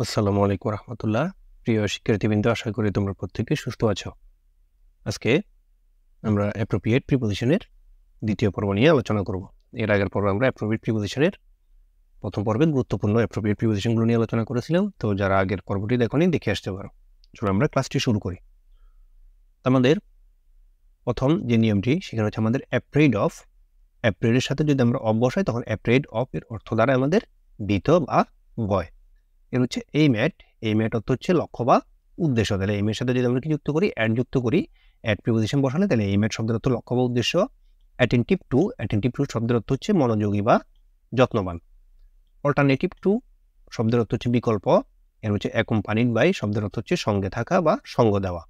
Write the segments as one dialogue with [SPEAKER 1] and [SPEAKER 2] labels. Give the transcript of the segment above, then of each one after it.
[SPEAKER 1] আসসালামু আলাইকুম রহমতুল্লাহ। প্রিয় শিক্ষার্থীবৃন্দ, আশা করি তোমরা প্রত্যেকে সুস্থ আছো। আজকে আমরা অ্যাপ্রোপ্রিয়েট প্রিপোজিশনের দ্বিতীয় পর্ব নিয়ে আলোচনা করব। এর আগের পর্বে আমরা অ্যাপ্রোপ্রিয়েট প্রিপোজিশনের প্রথম পর্বে গুরুত্বপূর্ণ অ্যাপ্রোপ্রিয়েট প্রিপোজিশনগুলো নিয়ে আলোচনা করেছিলাম। তো যারা আগের পর্বটি দেখোনি দেখে আসতে পারো। চলো আমরা ক্লাসটি শুরু করি। আমাদের প্রথম যে নিয়মটি সেখানে হচ্ছে আমাদের অ্যাপ্রেড অফ। অ্যাপ্রেডের সাথে যদি আমরা অফ বসাই তখন অ্যাপ্রেড অফ এর অর্থ দ্বারা আমাদের ভীত বা ভয়। এর হচ্ছে এইম অ্যাট। এইম অ্যাট অর্থ হচ্ছে লক্ষ্য বা উদ্দেশ্য। তাহলে এইমের সাথে যদি আমরা কি যুক্ত করি, অ্যাড যুক্ত করি, অ্যাড প্রিপোজিশন বসালে তাহলে এইম অ্যাট শব্দের অর্থ লক্ষ্য বা উদ্দেশ্য। Attentive two. অ্যাটেন্টিভ টু শব্দের অর্থ হচ্ছে মনোযোগী বা যত্নবান। অল্টারনেটিভ টু শব্দের অর্থ হচ্ছে বিকল্প। এর হচ্ছে অ্যাকম্পানিড বাই শব্দের অর্থ হচ্ছে সঙ্গে থাকা বা সঙ্গ দেওয়া।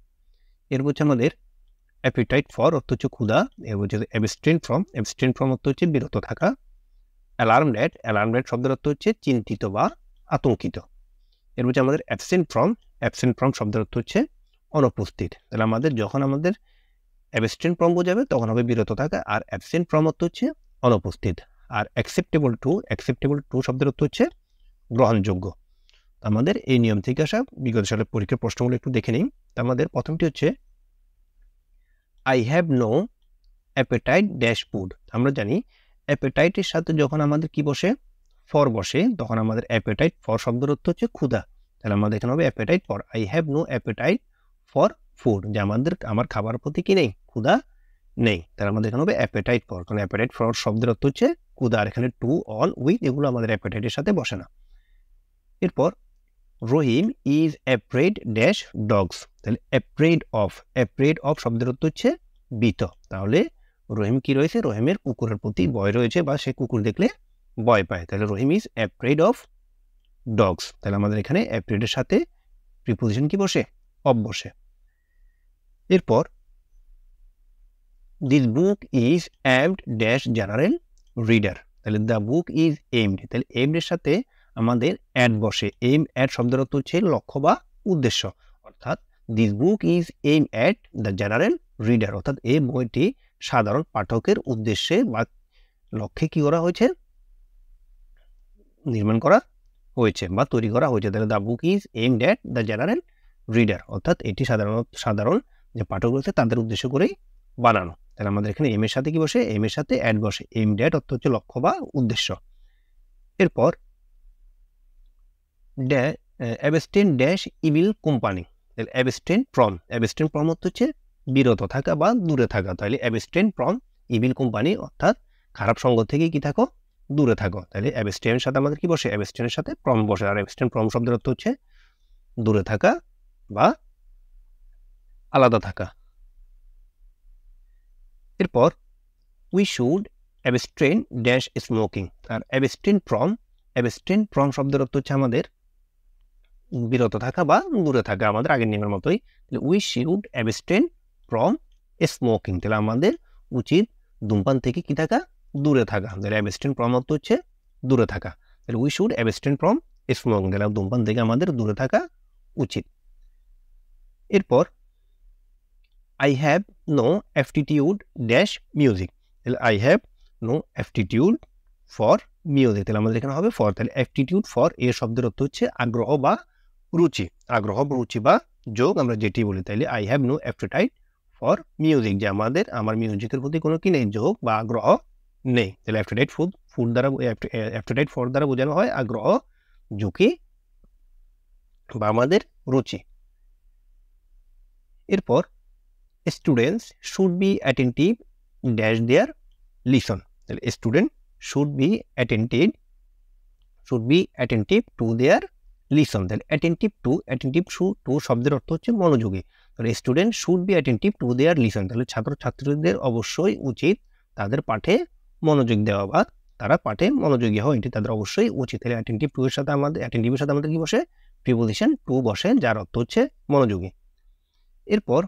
[SPEAKER 1] এর হচ্ছে আমাদের অ্যাপিটাইট ফর অর্থ হচ্ছে ক্ষুধা। এর হচ্ছে অ্যাবস্টেইন ফ্রম। অ্যাবস্টেইন ফ্রম অর্থ হচ্ছে বিরত থাকা। Alarmed at. অ্যালার্মড অ্যাট শব্দের অর্থ হচ্ছে চিন্তিত বা আতঙ্কিত। এর মধ্যে আমাদের অ্যাবসেন্ট ফ্রম। অ্যাবসেন্ট ফ্রম শব্দের অর্থ হচ্ছে অনুপস্থিত। তাহলে আমাদের যখন আমাদের অ্যাবসেন্ট ফ্রম বোঝাবে তখন হবে বিরত থাকা, আর অ্যাবসেন্ট ফ্রম অর্থ হচ্ছে অনুপস্থিত। আর অ্যাকসেপ্টেবল টু। অ্যাকসেপ্টেবল টু শব্দের অর্থ হচ্ছে গ্রহণযোগ্য। আমাদের এই নিয়ম থেকে আসা বিগত সালের পরীক্ষার প্রশ্নগুলো একটু দেখে নিই। আমাদের প্রথমটি হচ্ছে I have no appetite dash food. আমরা জানি অ্যাপেটাইটের সাথে যখন আমাদের কি বসে, ফর বসে, তখন আমাদের অ্যাপেটাইট ফর শব্দের অর্থ হচ্ছে ক্ষুধা। তাহলে আমাদের এখানে হবে appetite for. I have no appetite for food, যে আমার খাবার প্রতি কি নেই, ক্ষুধা নেই। তাহলে আমাদের এখানে হবে অ্যাপেটাইট ফর, কারণ অ্যাপেটাইট ফর শব্দের অর্থ হচ্ছে ক্ষুধা। আর এখানে টু, অন, উইথ এগুলো আমাদের অ্যাপেটাইটের সাথে বসে না। এরপর রহিম ইজ অ্যাফ্রেড ড্যাশ ডগস। তাহলে অ্যাফ্রেড অফ শব্দের অর্থ হচ্ছে ভীত। তাহলে রহিম কি রয়েছে, রহিমের কুকুরের প্রতি ভয় রয়েছে বা সে কুকুর দেখলে ভয় পায়। তাহলে রহিম ইজ অ্যাফ্রেড অফ ডগস। তাহলে আমাদের এখানে অ্যাফ্রেডের সাথে প্রিপোজিশন কি বসে, অফ বসে। এরপর this book is aimed dash general reader. তাহলে দ্য বুক ইজ এইমড। তাহলে এইমড এর সাথে আমাদের অ্যাড বসে। এইম অ্যাট শব্দের অর্থ হচ্ছে লক্ষ্য বা উদ্দেশ্য। অর্থাৎ this book is aim at the general reader, অর্থাৎ এই বইটি সাধারণ পাঠকের উদ্দেশ্যে বা লক্ষ্যে কি করা হয়েছে, নির্মাণ করা হয়েছে বা তৈরি করা হয়েছে। তাহলে the book is aimed at the general reader, অর্থাৎ এটি সাধারণ যে পাঠক রয়েছে তাদের উদ্দেশ্য করেই বানানো। তাহলে আমাদের এখানে এম এর সাথে কি বসে, এম এর সাথে অ্যাড বসে। এইমড অ্যাট অর্থ হচ্ছে লক্ষ্য বা উদ্দেশ্য। এরপর অ্যাবস্টেইন ড্যাশ ইভিল কোম্পানি। তাহলে অ্যাবস্টেইন ফ্রম অর্থ হচ্ছে বিরত থাকা বা দূরে থাকা। তাহলে অ্যাবস্টেইন ফ্রম ইভিল কোম্পানি, অর্থাৎ খারাপ সঙ্গ থেকে কি থাকো, দূরে থাকো। তাহলে অ্যাবস্টেইনের সাথে আমাদের কি বসে, অ্যাবস্টেইনের সাথে ফ্রম বসে। আর অ্যাবস্টেইন ফ্রম শব্দের অর্থ হচ্ছে দূরে থাকা বা আলাদা থাকা। এরপর we should abstain dash smoking. আর অ্যাবস্টেইন ফ্রম শব্দের অর্থ হচ্ছে আমাদের বিরত থাকা বা দূরে থাকা, আমাদের আগের নিয়মের মতোই। We should abstain from smoking. তাহলে আমাদের উচিত ধূমপান থেকে কি থাকা, দূরে থাকা। তাহলে অ্যাবস্টেইন ফ্রম অর্থ হচ্ছে দূরে থাকা। তাহলে we should abstain from smoking. তাহলে ধূমপান থেকে আমাদের দূরে থাকা উচিত। এরপর I have no aptitude dash music. তাহলে I have no aptitude for music. তাহলে আমাদের এখানে হবে ফর। তাহলে অ্যাপটিটিউড ফর এর শব্দের অর্থ হচ্ছে আগ্রহ বা রুচি। আগ্রহ, রুচি বা যোগ আমরা যেটি বলি। তাইলে I have no aptitude for music, যে আমার মিউজিকের প্রতি কোনো কি নেই, যোগ বা আগ্রহ নেই। তাহলে অ্যাপটিটাইট অ্যাপটিটাইট ফর দ্বারা বোঝানো হয় আগ্রহ, ঝুঁকি বা আমাদের রুচি। এরপর students should be attentive dash their listen. তাহলে student should be attentive to their listen. তাহলে অ্যাটেন্টিভ টু শব্দের অর্থ হচ্ছে মনোযোগী। তাহলে student should be attentive to their listen. তাহলে ছাত্রছাত্রীদের অবশ্যই উচিত তাদের পাঠে মনোযোগ দেওয়া বা তারা পাঠে মনোযোগী হয়, এটি তাদের অবশ্যই উচিত। তাহলে অ্যাটেন্টিভের সাথে আমাদের কি বসে, প্রিপোজিশন টু বসে, যার অর্থ হচ্ছে মনোযোগী। এরপর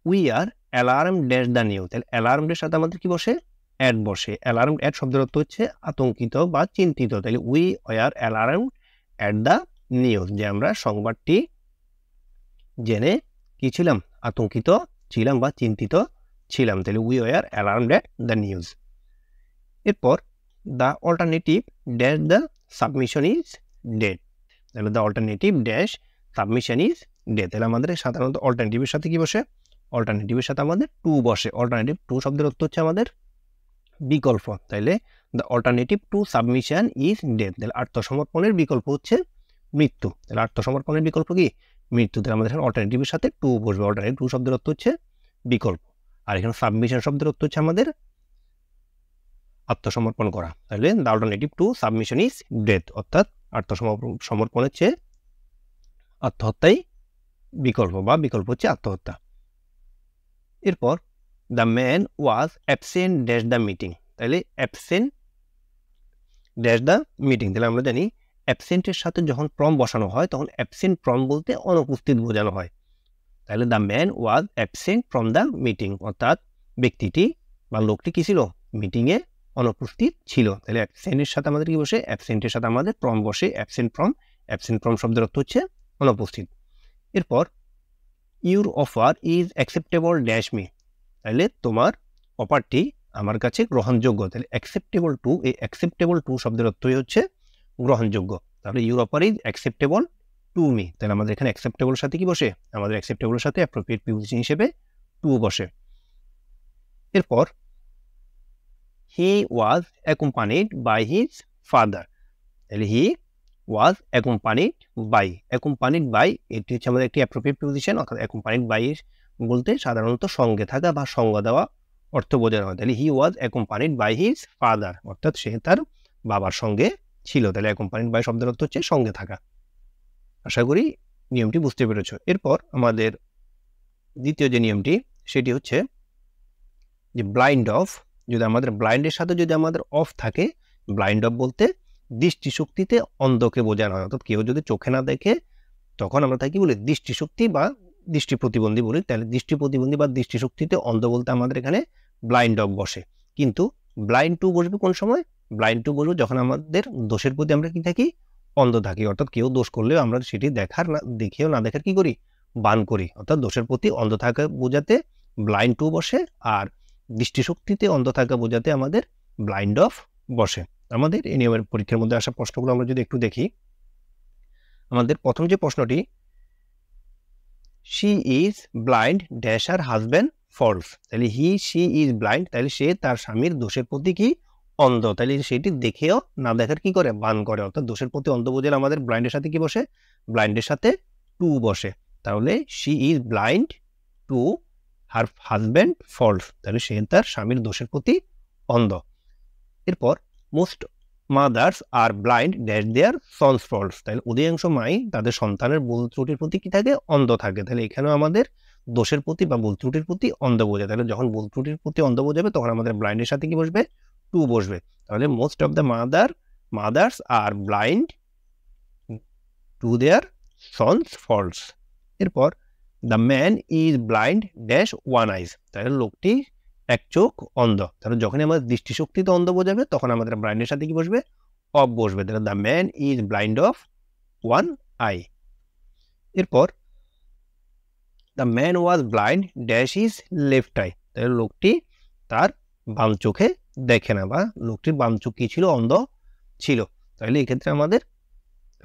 [SPEAKER 1] we are alarm dash the news. তাহলে অ্যালার্মের সাথে আমাদের কি বসে, অ্যাড বসে। অ্যালার্ম অ্যাড শব্দের অর্থ হচ্ছে আতঙ্কিত বা চিন্তিত। তাহলে we are alarm at the news, যে আমরা সংবাদটি জেনে কি ছিলাম, আতঙ্কিত ছিলাম বা চিন্তিত ছিলাম। তাহলে we are alarm at the news. এরপর the alternative dash the submission is dead. তাহলে the alternative dash submission is death. তাহলে আমাদের সাধারণত অল্টারনেটিভের সাথে কি বসে? অল্টারনেটিভের সাথে আমাদের টু বসে। অল্টারনেটিভ টু শব্দের অর্থ হচ্ছে আমাদের বিকল্প। তাইলে the alternative to submission is death. তাহলে আত্মসমর্পণের বিকল্প হচ্ছে মৃত্যু। তাহলে আত্মসমর্পণের বিকল্প কি? মৃত্যু। তাহলে আমাদের এখানে অল্টারনেটিভের সাথে টু বসবে। অল্টারনেটিভ টু শব্দের অর্থ হচ্ছে বিকল্প, আর এখানে সাবমিশন শব্দের অর্থ হচ্ছে আমাদের আত্মসমর্পণ করা। তাহলে the alternative to submission is death, অর্থাৎ আত্মসমর্পণের চেয়ে আত্মহত্যাই বিকল্প, বা বিকল্প হচ্ছে আত্মহত্যা। এরপর the man was absent dash the meeting. তাহলে অ্যাবসেন্ট ড্যাশ দ্য মিটিং। তাহলে আমরা জানি অ্যাবসেন্টের সাথে যখন প্রম বসানো হয় তখন অ্যাবসেন্ট প্রম বলতে অনুপস্থিত বোঝানো হয়। তাহলে the man was absent from the meeting, অর্থাৎ ব্যক্তিটি বা লোকটি কি ছিল? মিটিংয়ে অনুপস্থিত ছিল। তাহলে অ্যাবসেন্টের সাথে আমাদের কি বসে? অ্যাবসেন্টের সাথে আমাদের প্রম বসে। অ্যাবসেন্ট ফ্রম শব্দের অর্থ হচ্ছে অনুপস্থিত। এরপর your offer is acceptable dash me. তাহলে তোমার অফারটি আমার কাছে গ্রহণযোগ্য। তাহলে অ্যাকসেপ্টেবল টু, এই অ্যাকসেপ্টেবল টু শব্দের অর্থই হচ্ছে গ্রহণযোগ্য। তাহলে your offer is acceptable to me. তাহলে আমাদের এখানে অ্যাকসেপ্টেবলের সাথে কি বসে? আমাদের অ্যাকসেপ্টেবলের সাথে অ্যাপ্রোপ্রিয়েট প্রিপোজিশন হিসেবে টু বসে। এরপর হি ওয়াজ অ্যাকম্পানিড বাই হিজ ফাদার। তাহলে হি ওয়াজ অ্যাকম্পানিড বাই, এটি হচ্ছে আমাদের একটি অ্যাপ্রোপ্রিয়েট প্রিপোজিশন, অর্থাৎ অ্যাকম্পানিড বাই বলতে সাধারণত সঙ্গে থাকা বা সঙ্গ দেওয়া অর্থ বোঝানো হয়। তাহলে হি ওয়াজ অ্যাকম্পানিড বাই হিজ ফাদার, অর্থাৎ সে তার বাবার সঙ্গে ছিল। তাহলে অ্যাকম্পানিড বাই শব্দের অর্থ হচ্ছে সঙ্গে থাকা। আশা করি নিয়মটি বুঝতে পেরেছ। এরপর আমাদের দ্বিতীয় যে নিয়মটি সেটি হচ্ছে যে ব্লাইন্ড অফ। যদি আমাদের ব্লাইন্ডের সাথে যদি আমাদের অফ থাকে, ব্লাইন্ড অফ বলতে দৃষ্টিশক্তিতে অন্ধকে বোঝানো হয়। অর্থাৎ কেউ যদি চোখে না দেখে তখন আমরা তাকে কি বলি? দৃষ্টিশক্তি বা দৃষ্টি প্রতিবন্ধী বলি। তাহলে দৃষ্টি প্রতিবন্ধী বা দৃষ্টিশক্তিতে অন্ধ বলতে আমাদের এখানে ব্লাইন্ড অফ বসে। কিন্তু ব্লাইন্ড টু বসবে কোন সময়? ব্লাইন্ড টু বসবে যখন আমাদের দোষের প্রতি আমরা কি থাকি? অন্ধ থাকি। অর্থাৎ কেউ দোষ করলেও আমরা সেটি দেখেও না দেখার কি করি? বান করি। অর্থাৎ দোষের প্রতি অন্ধ থাকা বোঝাতে ব্লাইন্ড টু বসে, আর দৃষ্টিশক্তিতে অন্ধ থাকা বোঝাতে আমাদের ব্লাইন্ড অফ বসে। আমাদের এই নিয়মের পরীক্ষার মধ্যে আসা প্রশ্নগুলো আমরা যদি একটু দেখি, আমাদের প্রথম যে প্রশ্নটি, she is blind dash her husband faults. তাহলে শি ইজ ব্লাইন্ড, তাহলে সে তার স্বামীর দোষের প্রতি কি? অন্ধ। তাহলে সেটি দেখেও না দেখার কি করে? বান করে। অর্থাৎ দোষের প্রতি অন্ধ বোঝালে আমাদের ব্লাইন্ডের সাথে কি বসে? ব্লাইন্ডের সাথে টু বসে। তাহলে she is blind to her husband faults, তাহলে সে তার স্বামীর দোষের প্রতি অন্ধ। এরপর most mothers are blind dash their sons faults. তাহলে অধিকাংশ মাই তাদের সন্তানের ভুল ত্রুটির প্রতি কি থাকে? অন্ধ থাকে। তাহলে এখানেও আমাদের দোষের প্রতি বা ভুল ত্রুটির প্রতি অন্ধ বোঝায়। তাহলে যখন ভুল ত্রুটির প্রতি অন্ধ বোঝাবে তখন আমাদের ব্লাইন্ডের সাথে কি বসবে? টু বসবে। তাহলে most of the mothers are blind to their sons falls. এরপর the man is blind dash one eyes. তাহলে লোকটি এক চোখ অন্ধ। তাহলে যখনই আমাদের দৃষ্টিশক্তিতে অন্ধ বোঝাবে তখন আমাদের ব্লাইন্ডের সাথে কি বসবে? অফ বসবে। তাহলে the man is blind of one eye. এরপর the man was blind dash is left eye. তাহলে লোকটি তার বাম চোখে দেখে না, বা লোকটির বাম চোখ কি ছিল? অন্ধ ছিল। তাহলে এক্ষেত্রে আমাদের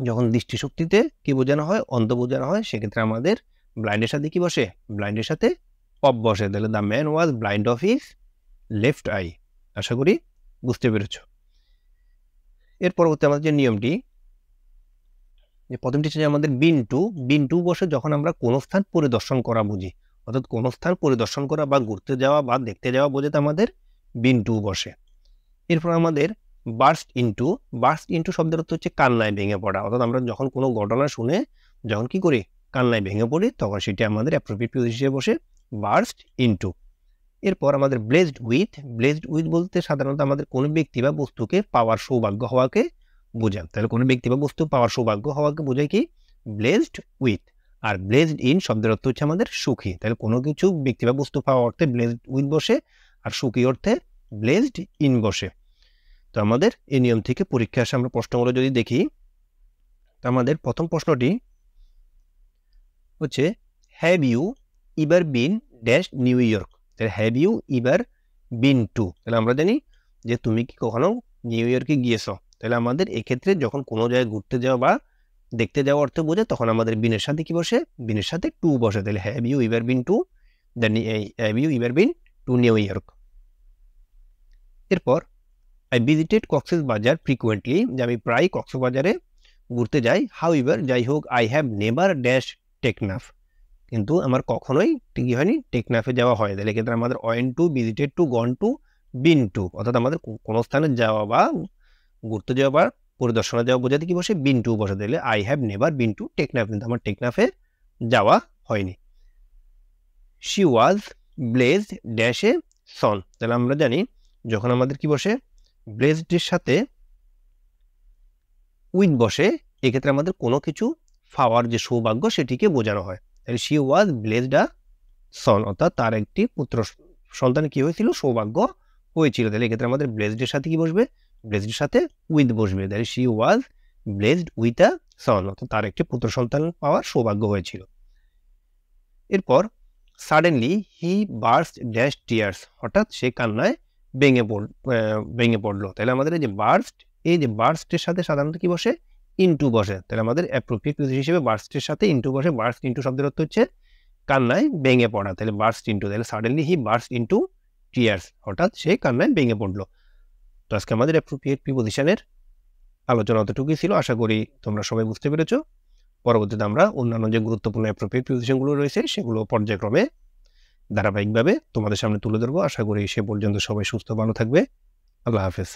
[SPEAKER 1] যখন দৃষ্টিশক্তিতে কি বোঝানো হয়? অন্ধ বোঝানো হয়, সেক্ষেত্রে আমাদের ব্লাইন্ডের সাথে কি বসে? ব্লাইন্ডের সাথে অফ বসে। তাহলে the man was blind of his left eye. আশা করি বুঝতে পেরেছ। এর পরবর্তী আমাদের যে নিয়মটি, যে প্রথমটি হচ্ছে আমাদের বিন টু বসে যখন আমরা কোনো স্থান পরিদর্শন করা বুঝি। অর্থাৎ কোনো স্থান পরিদর্শন করা বা ঘুরতে যাওয়া বা দেখতে যাওয়া বোঝাতে আমাদের বিন টু বসে। এরপর আমাদের বার্স্ট ইন্টু শব্দের অর্থ হচ্ছে কান্নায় ভেঙে পড়া। অর্থাৎ আমরা যখন কোনো ঘটনা শুনে যখন কি করি? কান্নায় ভেঙে পড়ি, তখন সেটি আমাদের অ্যাপ্রোপ্রিয়েট প্রিপোজিশন হিসেবে বসে বার্স্ট ইন্টু। এরপর আমাদের ব্লেসড উইথ বলতে সাধারণত আমাদের কোনো ব্যক্তি বা বস্তুকে পাওয়ার সৌভাগ্য হওয়াকে বোঝায়। তাহলে কোনো ব্যক্তি বা বস্তু পাওয়ার সৌভাগ্য হওয়াকে বোঝায় কি? Blessed with. Are blessed in শব্দের অর্থ হচ্ছে আমাদের সুখী। তাহলে কোনো কিছু ব্যক্তি বা বস্তু পাওয়া অর্থে ব্লেসড উইথ বসে, আর সুখী অর্থে ব্লেসড ইন বসে। তো আমাদের এই নিয়ম থেকে পরীক্ষা আসে আমরা প্রশ্নগুলো যদি দেখি, তো আমাদের প্রথম প্রশ্নটি হচ্ছে have you ever been dash New York. তাহলে have you ever been to. তাহলে আমরা জানি যে তুমি কি কখনো নিউ ইয়র্কে গিয়েছো। তাহলে আমাদের এক্ষেত্রে যখন কোনো জায়গায় ঘুরতে যাওয়া বা দেখতে যাওয়া অর্থ বোঝে, তখন আমাদের বিনের সাথে কি বসে? বিনের সাথে টু বসে। তাহলে have you ever been to have you ever been to New York. এরপর আই ভিজিটেড কক্সবাজার ফ্রিকুয়েন্টলি, যে আমি প্রায় কক্সবাজারে ঘুরতে যাই। হাউ এভার, যাই হোক, I have never dash Teknaf, কিন্তু আমার কখনোই কি হয়নি? টেকনাফে যাওয়া হয়। তাহলে ক্ষেত্রে আমাদের went to, visited to, gone to, been to, অর্থাৎ আমাদের কোনো স্থানে যাওয়া বা ঘুরতে যাওয়া বা পরিদর্শনে যাওয়া বোঝাতে কি বসে? বিন টু বসে। তাহলে I have never been to Teknaf, কিন্তু আমার টেকনাফে যাওয়া হয়নি। শি ওয়াজ ব্লেজড ড্যাশে সন, তাহলে আমরা জানি যখন আমাদের কি বসে? ব্লেজডের সাথে উইথ বসে, এক্ষেত্রে আমাদের কোনো কিছু পাওয়ার যে সৌভাগ্য সেটিকে বোঝানো হয়। তাহলে she was blessed a son, অর্থাৎ তার একটি পুত্র সন্তান কি হয়েছিল? সৌভাগ্য হয়েছিল। তাহলে এক্ষেত্রে আমাদের ব্লেসডের সাথে কি বসবে? ব্লেসডের সাথে উইথ বসবে। তাহলে she was blessed with a son, অর্থাৎ তার একটি পুত্র সন্তান পাওয়ার সৌভাগ্য হয়েছিল। এরপর suddenly he burst dash tears, হঠাৎ সে কান্নায় ভেঙে পড়লো। তাহলে আমাদের এই যে বার্স্টের সাথে সাধারণত কি বসে? ইনটু বসে। তাহলে আমাদের অ্যাপ্রোপ্রিয়েট প্রিপোজিশন হিসেবে বার্স্টের সাথে ইনটু বসে। বার্স্ট ইনটু শব্দের অর্থ হচ্ছে কান্নায় ভেঙে পড়া। তাহলে বার্স্ট ইনটু, তাহলে suddenly he burst into tears, হঠাৎ সে কান্নায় ভেঙে পড়লো। তো আজকে আমাদের অ্যাপ্রোপ্রিয়েট প্রিপোজিশনের আলোচনা অতটুকুই ছিল। আশা করি তোমরা সবাই বুঝতে পেরেছো। পরবর্তীতে আমরা অন্যান্য যে গুরুত্বপূর্ণ অ্যাপ্রোপ্রিয়েট প্রিপোজিশনগুলো রয়েছে সেগুলো পর্যায়ক্রমে ধারাবাহিকভাবে তোমাদের সামনে তুলে ধরবো। আশা করি সে পর্যন্ত সবাই সুস্থ ভালো থাকবে। আল্লাহ হাফেজ।